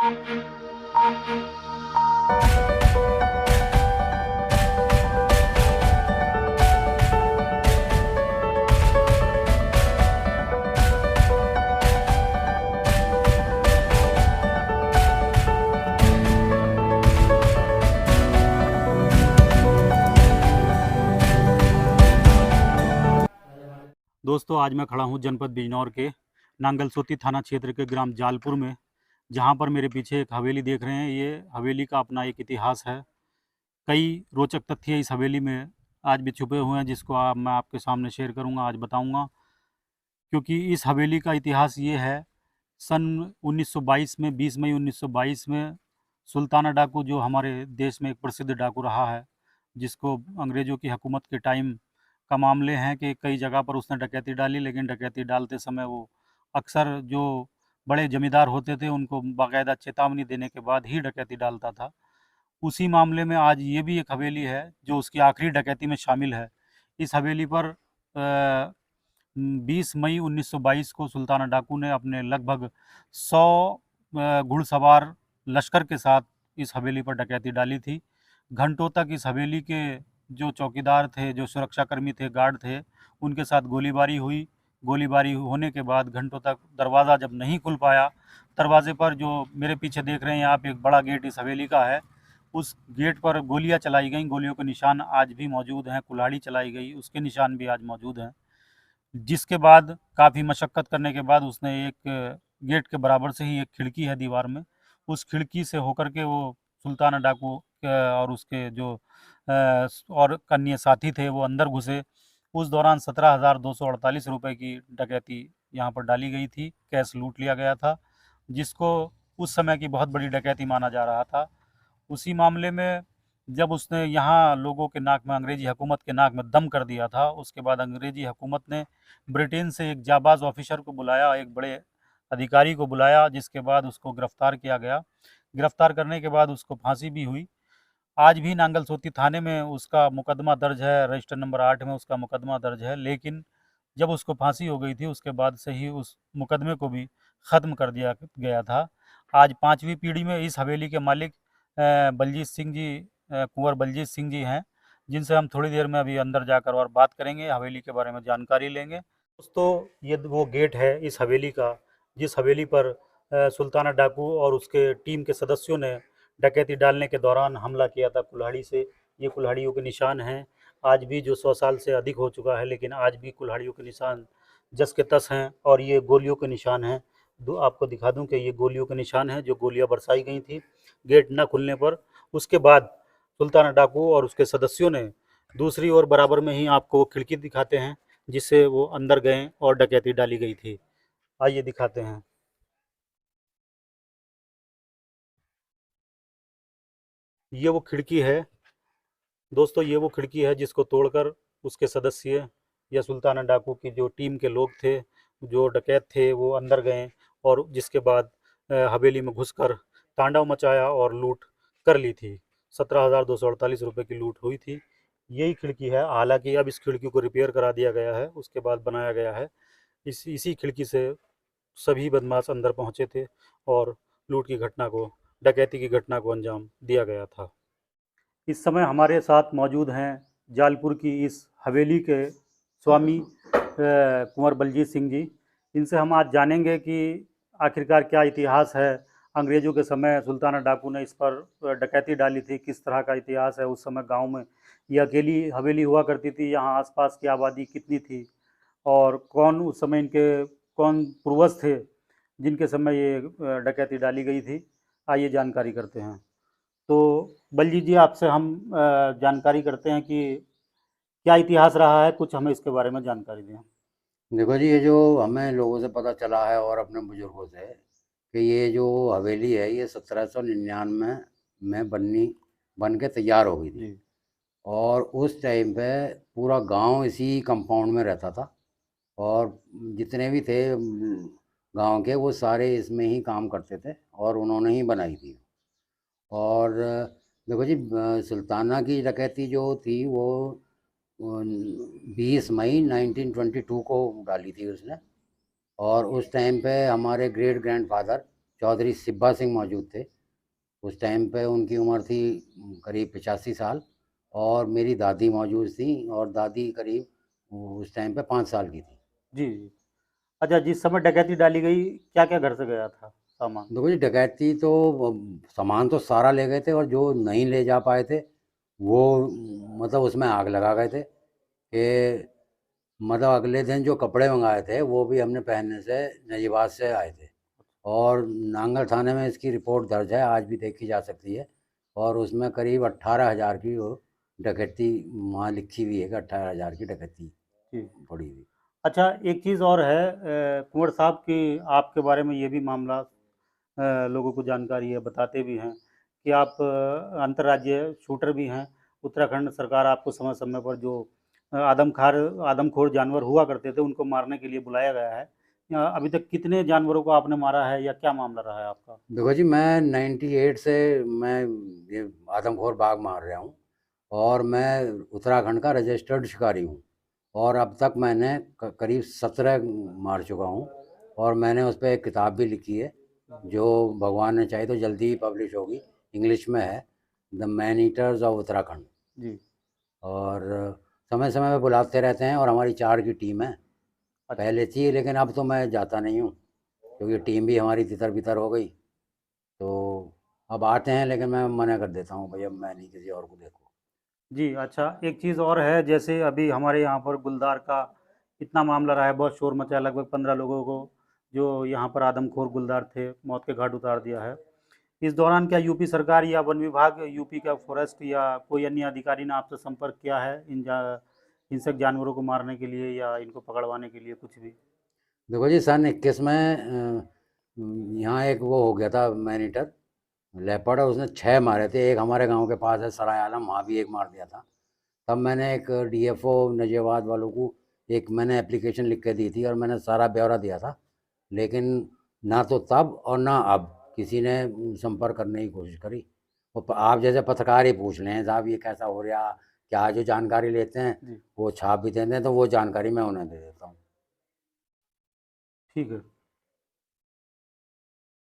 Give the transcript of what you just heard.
दोस्तों, आज मैं खड़ा हूँ जनपद बिजनौर के नांगलसोती थाना क्षेत्र के ग्राम जालपुर में, जहाँ पर मेरे पीछे एक हवेली देख रहे हैं। ये हवेली का अपना एक इतिहास है। कई रोचक तथ्य इस हवेली में आज भी छुपे हुए हैं, जिसको मैं आपके सामने शेयर करूँगा, आज बताऊँगा। क्योंकि इस हवेली का इतिहास ये है, सन 1922 में 20 मई 1922 में सुल्ताना डाकू, जो हमारे देश में एक प्रसिद्ध डाकू रहा है, जिसको अंग्रेज़ों की हुकूमत के टाइम का मामले हैं कि कई जगह पर उसने डकैती डाली, लेकिन डकैती डालते समय वो अक्सर जो बड़े ज़मींदार होते थे उनको बाकायदा चेतावनी देने के बाद ही डकैती डालता था। उसी मामले में आज ये भी एक हवेली है जो उसकी आखिरी डकैती में शामिल है। इस हवेली पर 20 मई 1922 को सुल्ताना डाकू ने अपने लगभग 100 घुड़सवार लश्कर के साथ इस हवेली पर डकैती डाली थी। घंटों तक इस हवेली के जो चौकीदार थे, जो सुरक्षाकर्मी थे, गार्ड थे, उनके साथ गोलीबारी हुई। गोलीबारी होने के बाद घंटों तक दरवाज़ा जब नहीं खुल पाया, दरवाजे पर जो मेरे पीछे देख रहे हैं आप, एक बड़ा गेट इस हवेली का है। उस गेट पर गोलियां चलाई गईं, गोलियों के निशान आज भी मौजूद हैं। कुल्हाड़ी चलाई गई, उसके निशान भी आज मौजूद हैं। जिसके बाद काफ़ी मशक्क़त करने के बाद उसने एक गेट के बराबर से ही एक खिड़की है दीवार में, उस खिड़की से होकर के वो सुल्ताना डाकू और उसके जो और अन्य साथी थे वो अंदर घुसे। उस दौरान 17,248 रुपये की डकैती यहाँ पर डाली गई थी, कैश लूट लिया गया था, जिसको उस समय की बहुत बड़ी डकैती माना जा रहा था। उसी मामले में जब उसने यहाँ लोगों के नाक में, अंग्रेज़ी हुकूमत के नाक में दम कर दिया था, उसके बाद अंग्रेज़ी हुकूमत ने ब्रिटेन से एक जाबाज़ ऑफ़िसर को बुलाया, एक बड़े अधिकारी को बुलाया, जिसके बाद उसको गिरफ़्तार किया गया। गिरफ़्तार करने के बाद उसको फांसी भी हुई। आज भी नांगलसोती थाने में उसका मुकदमा दर्ज है, रजिस्टर नंबर 8 में उसका मुकदमा दर्ज है। लेकिन जब उसको फांसी हो गई थी, उसके बाद से ही उस मुकदमे को भी ख़त्म कर दिया गया था। आज 5वीं पीढ़ी में इस हवेली के मालिक बलजीत सिंह जी, कुंवर बलजीत सिंह जी हैं, जिनसे हम थोड़ी देर में अभी अंदर जाकर और बात करेंगे, हवेली के बारे में जानकारी लेंगे। दोस्तों, ये वो गेट है इस हवेली का, जिस हवेली पर सुल्ताना डाकू और उसके टीम के सदस्यों ने डकैती डालने के दौरान हमला किया था कुल्हाड़ी से। ये कुल्हाड़ियों के निशान हैं। आज भी, जो 100 साल से अधिक हो चुका है, लेकिन आज भी कुल्हाड़ियों के निशान जस के तस हैं। और ये गोलियों के निशान हैं। आपको दिखा दूं कि ये गोलियों के निशान हैं, जो गोलियां बरसाई गई थी गेट न खुलने पर। उसके बाद सुल्ताना डाकू और उसके सदस्यों ने दूसरी ओर बराबर में ही आपको खिड़की दिखाते हैं, जिससे वो अंदर गए और डकैती डाली गई थी। आइए दिखाते हैं। ये वो खिड़की है दोस्तों, ये वो खिड़की है जिसको तोड़कर उसके सदस्य या सुल्ताना डाकू की जो टीम के लोग थे, जो डकैत थे, वो अंदर गए और जिसके बाद हवेली में घुसकर तांडव मचाया और लूट कर ली थी। 17,248 रुपये की लूट हुई थी। यही खिड़की है। हालांकि अब इस खिड़की को रिपेयर करा दिया गया है, उसके बाद बनाया गया है। इसी खिड़की से सभी बदमाश अंदर पहुंचे थे और लूट की घटना को, डकैती की घटना को अंजाम दिया गया था। इस समय हमारे साथ मौजूद हैं जालपुर की इस हवेली के स्वामी कुंवर बलजीत सिंह जी। इनसे हम आज जानेंगे कि आखिरकार क्या इतिहास है। अंग्रेज़ों के समय सुल्ताना डाकू ने इस पर डकैती डाली थी, किस तरह का इतिहास है। उस समय गांव में ये अकेली हवेली हुआ करती थी, यहाँ आसपास की आबादी कितनी थी, और कौन उस समय इनके कौन पूर्वज थे जिनके समय ये डकैती डाली गई थी। आइए जानकारी करते हैं। तो बलजीत जी, आपसे हम जानकारी करते हैं कि क्या इतिहास रहा है, कुछ हमें इसके बारे में जानकारी दें। देखो जी, ये जो हमें लोगों से पता चला है और अपने बुजुर्गों से कि ये जो हवेली है ये 1799 में बन के तैयार हो गई थी। जी। और उस टाइम पे पूरा गांव इसी कंपाउंड में रहता था, और जितने भी थे गांव के, वो सारे इसमें ही काम करते थे और उन्होंने ही बनाई थी। और देखो जी, सुल्ताना की डकैती जो थी वो 20 मई 1922 को डाली थी उसने। और उस टाइम पे हमारे ग्रेट ग्रैंडफादर चौधरी सिब्बा सिंह मौजूद थे। उस टाइम पे उनकी उम्र थी करीब 85 साल, और मेरी दादी मौजूद थी, और दादी करीब उस टाइम पे 5 साल की थी। जी, जी। अच्छा, जिस समय डकैती डाली गई, क्या-क्या घर से गया था सामान? देखो जी, डकैती तो सामान तो सारा ले गए थे, और जो नहीं ले जा पाए थे वो मतलब उसमें आग लगा गए थे कि मतलब अगले दिन जो कपड़े मंगाए थे वो भी हमने पहनने से नजीबाद से आए थे। और नांगल थाने में इसकी रिपोर्ट दर्ज है, आज भी देखी जा सकती है, और उसमें करीब 18,000 की वो डकैती वहाँ लिखी हुई है कि 18,000 की डकैती जी। पड़ी हुई। अच्छा, एक चीज़ और है कुँवर साहब कि आपके बारे में ये भी मामला लोगों को जानकारी है, बताते भी हैं कि आप अंतर्राज्यीय शूटर भी हैं। उत्तराखंड सरकार आपको समय-समय पर जो आदमखोर जानवर हुआ करते थे, उनको मारने के लिए बुलाया गया है। अभी तक कितने जानवरों को आपने मारा है या क्या मामला रहा है आपका? देखो जी, मैं 98 से मैं ये आदमखोर बाघ मार रहा हूँ, और मैं उत्तराखंड का रजिस्टर्ड शिकारी हूँ, और अब तक मैंने करीब 17 मार चुका हूँ, और मैंने उस पर एक किताब भी लिखी है जो भगवान ने चाहे तो जल्दी ही पब्लिश होगी, इंग्लिश में है, the man eaters of Uttarakhand. जी। और समय समय पे बुलाते रहते हैं, और हमारी 4 की टीम है। अच्छा। पहले थी, लेकिन अब तो मैं जाता नहीं हूँ क्योंकि टीम भी हमारी तितर बितर हो गई। तो अब आते हैं, लेकिन मैं मना कर देता हूँ, भैया मैं नहीं, किसी और को देखो। जी, अच्छा, एक चीज़ और है, जैसे अभी हमारे यहाँ पर गुलदार का इतना मामला रहा है, बहुत शोर मचा है, लगभग 15 लोगों को जो यहाँ पर आदमखोर गुलदार थे, मौत के घाट उतार दिया है। इस दौरान क्या यूपी सरकार या वन विभाग, यूपी का फॉरेस्ट या कोई अन्य अधिकारी ने आपसे संपर्क किया है हिंसक जानवरों को मारने के लिए या इनको पकड़वाने के लिए कुछ भी? देखो जी, सन 21 में यहाँ एक वो हो गया था मैनीटर लेपर्ड, और उसने 6 मारे थे। एक हमारे गांव के पास है सराय आलम, वहाँ भी एक मार दिया था। तब मैंने एक डीएफओ नजियाबाद वालों को एक मैंने एप्लीकेशन लिख के दी थी, और मैंने सारा ब्यौरा दिया था, लेकिन ना तो तब और ना अब किसी ने संपर्क करने की कोशिश करी। वो आप जैसे पत्रकार ही पूछ लें साहब ये कैसा हो रहा, क्या जो जानकारी लेते हैं जी, वो छाप भी देते हैं, तो वो जानकारी मैं उन्हें दे देता हूँ। ठीक है।